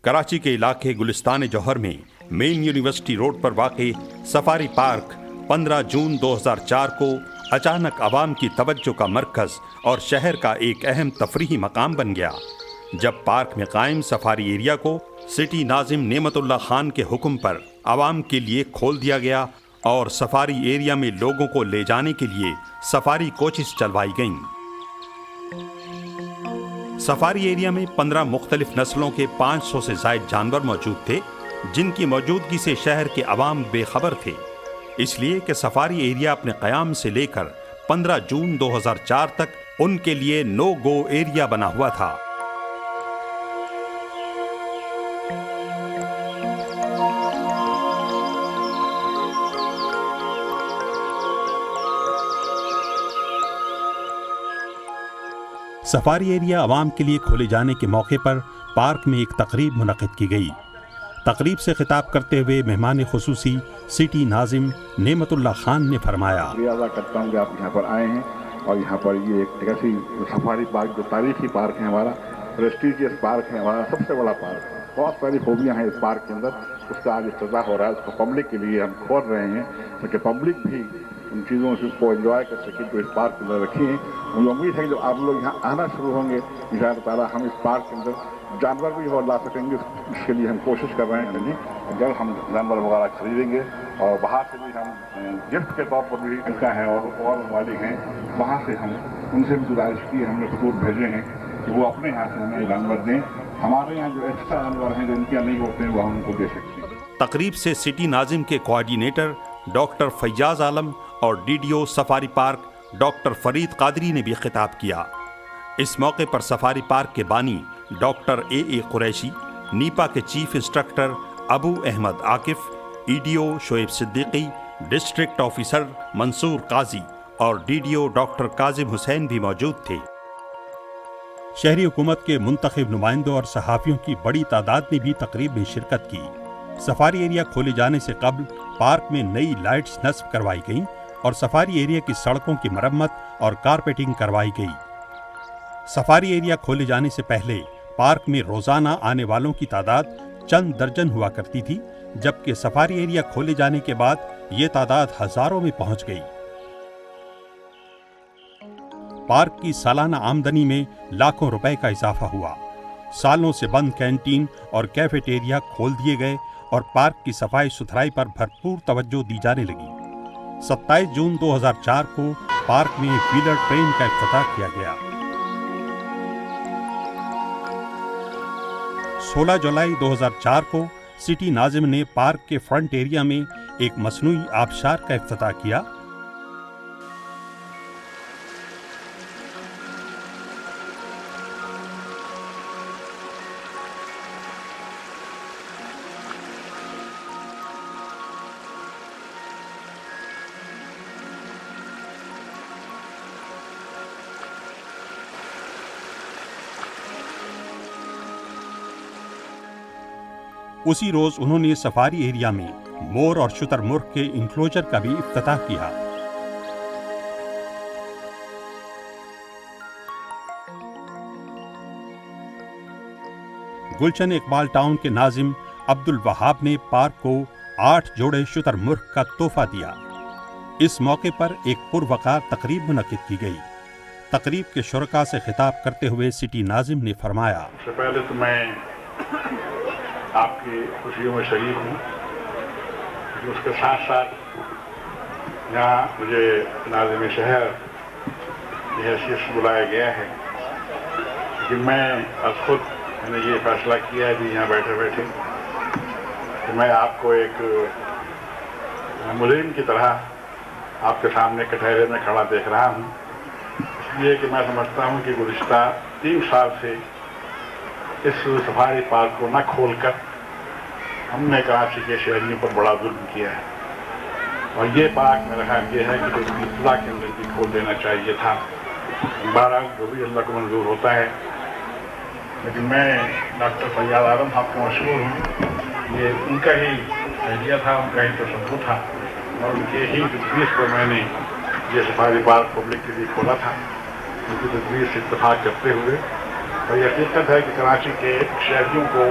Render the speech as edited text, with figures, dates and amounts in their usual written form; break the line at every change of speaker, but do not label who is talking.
کراچی کے علاقے گلستان جوہر میں مین یونیورسٹی روڈ پر واقع سفاری پارک 15 جون 2004 کو اچانک عوام کی توجہ کا مرکز اور شہر کا ایک اہم تفریحی مقام بن گیا، جب پارک میں قائم سفاری ایریا کو سٹی ناظم نعمت اللہ خان کے حکم پر عوام کے لیے کھول دیا گیا اور سفاری ایریا میں لوگوں کو لے جانے کے لیے سفاری کوچز چلوائی گئیں۔ سفاری ایریا میں 15 مختلف نسلوں کے 500 سے زائد جانور موجود تھے، جن کی موجودگی سے شہر کے عوام بے خبر تھے، اس لیے کہ سفاری ایریا اپنے قیام سے لے کر 15 جون 2004 تک ان کے لیے نو گو ایریا بنا ہوا تھا۔ سفاری ایریا عوام کے لیے کھولے جانے کے موقع پر پارک میں ایک تقریب منعقد کی گئی۔ تقریب سے خطاب کرتے ہوئے مہمان خصوصی سٹی ناظم نعمت اللہ خان نے فرمایا،
شکریہ ادا کرتا ہوں کہ آپ یہاں پر آئے ہیں اور یہاں پر یہ ایک ایسی سفاری پارک جو تاریخی پارک ہے، ہمارا پریسٹیجیس پارک ہے، ہمارا سب سے بڑا پارک ہے، بہت ساری خوبیاں ہیں اس پارک کے اندر، اس کا آج افتتاح ہو رہا ہے، اس کو پبلک کے لیے ہم کھول رہے ہیں تاکہ پبلک بھی ان چیزوں سے کو انجوائے کر سکیں جو اس پارک کے اندر رکھی ہیں۔ مجھے امید ہے کہ جب آپ لوگ یہاں آنا شروع ہوں گے ان شاء اللہ تعالیٰ ہم اس پارک کے اندر جانور بھی اور لا سکیں گے، اس کے لیے ہم کوشش کر رہے ہیں۔ جب ہم جانور وغیرہ خریدیں گے اور باہر سے بھی ہم گفٹ کے طور پر بھی کا ہے اور مالک ہیں، وہاں سے ہم ان سے بھی گزارش کی، ہم نے خطوط بھیجے ہیں کہ وہ اپنے یہاں سے ہمیں جانور دیں، ہمارے یہاں جو ایکسٹرا جانور ہیں جو ان کے یہاں نہیں ہوتے ہیں وہ ہم ان کو دے سکتے ہیں۔
تقریب سے سٹی ناظم کے کوآرڈینیٹر ڈاکٹر فیاض عالم اور ڈی ڈی او safari park doctor Farid Qadri نے بھی خطاب کیا۔ اس موقع پر سفاری پارک کے بانی ڈاکٹر اے قریشی، نیپا کے chief instructor Abu Ahmed Akif, E D O Shoaib Siddiqui, district officer Mansoor Qazi اور D D O doctor Kazim Hussain بھی موجود تھے۔ شہری حکومت کے منتخب نمائندوں اور صحافیوں کی بڑی تعداد نے بھی تقریب میں شرکت کی۔ سفاری ایریا کھولے جانے سے قبل پارک میں نئی لائٹس نصب کروائی گئیں اور سفاری ایریا کی سڑکوں کی مرمت اور کارپیٹنگ کروائی گئی۔ سفاری ایریا کھولے جانے سے پہلے پارک میں روزانہ آنے والوں کی تعداد چند درجن ہوا کرتی تھی، جبکہ سفاری ایریا کھولے جانے کے بعد یہ تعداد ہزاروں میں پہنچ گئی۔ پارک کی سالانہ آمدنی میں لاکھوں روپے کا اضافہ ہوا۔ سالوں سے بند کینٹین اور کیفیٹیریا کھول دیے گئے اور پارک کی صفائی ستھرائی پر بھرپور توجہ دی جانے لگی۔ 27 جون 2004 کو پارک میں ویلر ٹرین کا افتتاح کیا گیا۔ 16 جولائی 2004 کو سٹی ناظم نے پارک کے فرنٹ ایریا میں ایک مصنوعی آبشار کا افتتاح کیا۔ اسی روز انہوں نے سفاری ایریا میں مور اور شتر مرغ کے انکلوجر کا بھی افتتاح کیا۔ گلشن اقبال ٹاؤن کے ناظم عبد الوہاب نے پارک کو 8 جوڑے شتر مرغ کا تحفہ دیا۔ اس موقع پر ایک پروقار تقریب منعقد کی گئی۔ تقریب کے شرکاء سے خطاب کرتے ہوئے سٹی ناظم نے فرمایا،
سب سے پہلے تو میں آپ کی خوشیوں میں شریک ہوں، اس کے ساتھ ساتھ یہاں مجھے ناظم شہر کی حیثیت سے بلایا گیا ہے کہ میں از خود میں نے یہ فیصلہ کیا ہے کہ یہاں بیٹھے بیٹھے کہ میں آپ کو ایک ملزم کی طرح آپ کے سامنے کٹہرے میں کھڑا دیکھ رہا ہوں، اس لیے کہ میں سمجھتا ہوں کہ گزشتہ 3 سال سے اس سفاری پارک کو نہ کھول کر ہم نے کراچی کے شہریوں پر بڑا ظلم کیا ہے، اور یہ پارک میرا خیال یہ ہے کہ ابتدا کے اندر بھی کھول دینا چاہیے تھا۔ بہرحال جو بھی اللہ کو منظور ہوتا ہے، لیکن میں ڈاکٹر فیاض عالم صاحب کو مشہور ہوں، یہ ان کا ہی آئیڈیا تھا، ان کا ہی تصور تھا، اور ان کے ہی تجویز پر میں نے یہ سفاری پارک پبلک کے لیے کھولا تھا۔ ان کی تجویز سے اتفاق کرتے ہوئے، اور یہ حقیقت ہے کہ کراچی کے شہریوں کو